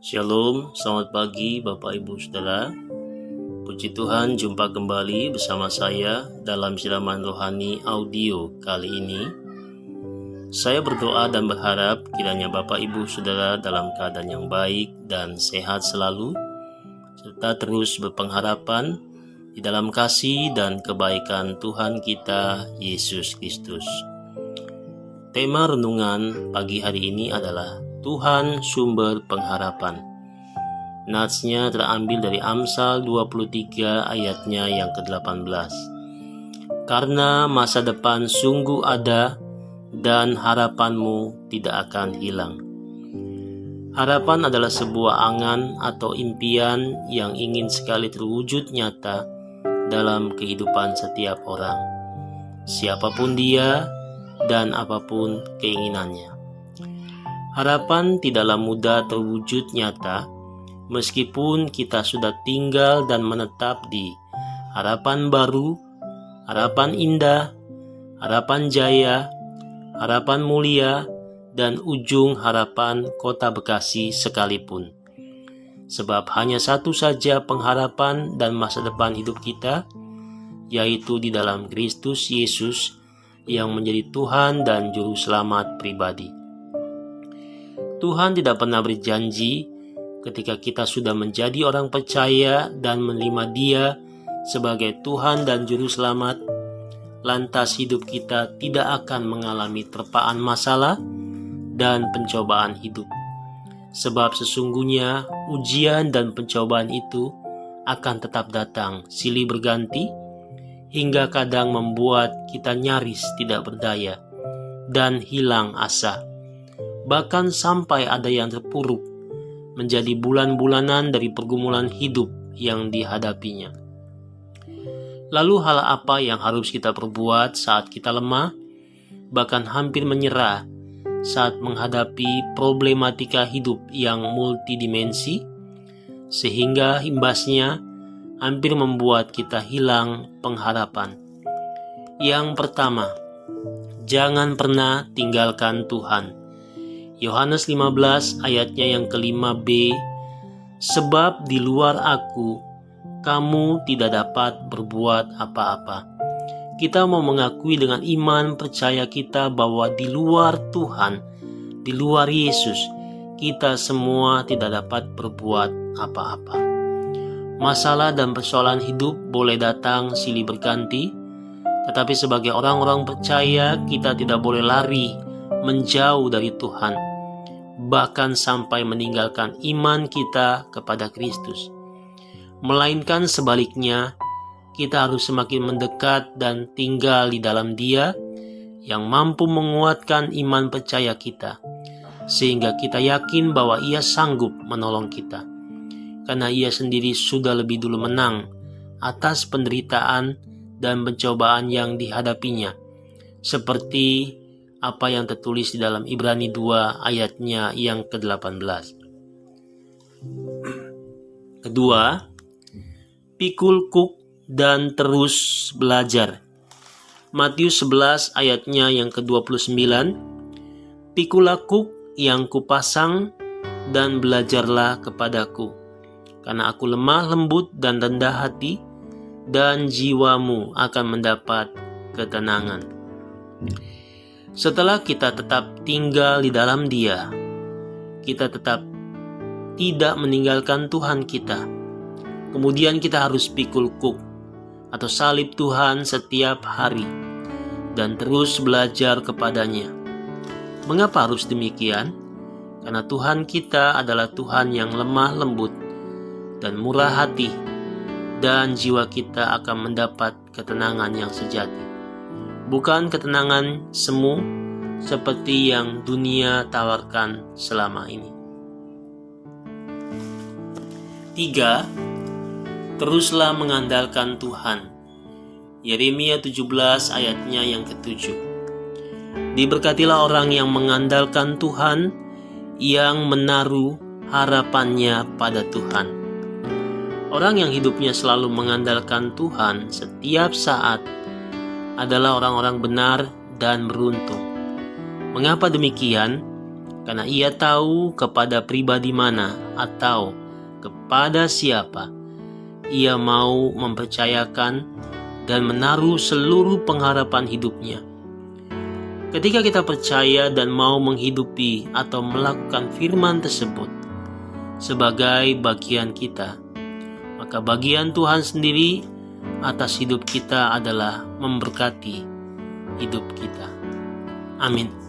Shalom, selamat pagi Bapak Ibu Saudara. Puji Tuhan, jumpa kembali bersama saya dalam siraman rohani audio kali ini. Saya berdoa dan berharap kiranya Bapak Ibu Saudara dalam keadaan yang baik dan sehat selalu, serta terus berpengharapan di dalam kasih dan kebaikan Tuhan kita Yesus Kristus. Tema renungan pagi hari ini adalah Tuhan sumber pengharapan. Natsnya terambil dari Amsal 23 ayatnya yang ke-18. Karena masa depan sungguh ada dan harapanmu tidak akan hilang. Harapan adalah sebuah angan atau impian yang ingin sekali terwujud nyata dalam kehidupan setiap orang, siapapun dia dan apapun keinginannya. Harapan tidaklah mudah terwujud nyata, meskipun kita sudah tinggal dan menetap di harapan baru, harapan indah, harapan jaya, harapan mulia, dan ujung harapan kota Bekasi sekalipun. Sebab hanya satu saja pengharapan dan masa depan hidup kita, yaitu di dalam Kristus Yesus yang menjadi Tuhan dan Juru Selamat pribadi. Tuhan tidak pernah berjanji ketika kita sudah menjadi orang percaya dan menerima Dia sebagai Tuhan dan Juru Selamat, lantas hidup kita tidak akan mengalami terpaan masalah dan pencobaan hidup. Sebab sesungguhnya ujian dan pencobaan itu akan tetap datang silih berganti, hingga kadang membuat kita nyaris tidak berdaya dan hilang asa. Bahkan sampai ada yang terpuruk menjadi bulan-bulanan dari pergumulan hidup yang dihadapinya. Lalu hal apa yang harus kita perbuat saat kita lemah, bahkan hampir menyerah saat menghadapi problematika hidup yang multidimensi, sehingga imbasnya hampir membuat kita hilang pengharapan? Yang pertama, jangan pernah tinggalkan Tuhan. Yohanes 15 ayatnya yang ke-5b, sebab di luar aku, kamu tidak dapat berbuat apa-apa. Kita mau mengakui dengan iman percaya kita bahwa di luar Tuhan, di luar Yesus, kita semua tidak dapat berbuat apa-apa. Masalah dan persoalan hidup boleh datang silih berganti, tetapi sebagai orang-orang percaya kita tidak boleh lari menjauh dari Tuhan, bahkan sampai meninggalkan iman kita kepada Kristus. Melainkan sebaliknya, kita harus semakin mendekat dan tinggal di dalam Dia yang mampu menguatkan iman percaya kita, sehingga kita yakin bahwa Ia sanggup menolong kita. Karena Ia sendiri sudah lebih dulu menang atas penderitaan dan pencobaan yang dihadapinya, seperti apa yang tertulis di dalam Ibrani 2 ayatnya yang ke-18. Kedua, pikul kuk dan terus belajar. Matius 11 ayatnya yang ke-29, pikulah kuk yang kupasang dan belajarlah kepadaku, karena aku lemah lembut dan rendah hati, dan jiwamu akan mendapat ketenangan. Setelah kita tetap tinggal di dalam Dia, kita tetap tidak meninggalkan Tuhan kita. Kemudian kita harus pikul kuk atau salib Tuhan setiap hari dan terus belajar kepadanya. Mengapa harus demikian? Karena Tuhan kita adalah Tuhan yang lemah lembut dan murah hati, dan jiwa kita akan mendapat ketenangan yang sejati, bukan ketenangan semu seperti yang dunia tawarkan selama ini. 3. Teruslah mengandalkan Tuhan. Yeremia 17 ayatnya yang ke-7. Diberkatilah orang yang mengandalkan Tuhan, yang menaruh harapannya pada Tuhan. Orang yang hidupnya selalu mengandalkan Tuhan setiap saat adalah orang-orang benar dan beruntung. Mengapa demikian? karena ia tahu kepada pribadi mana atau kepada siapa ia mau mempercayakan dan menaruh seluruh pengharapan hidupnya. Ketika kita percaya dan mau menghidupi atau melakukan firman tersebut sebagai bagian kita, maka bagian Tuhan sendiri atas hidup kita adalah memberkati hidup kita. Amin.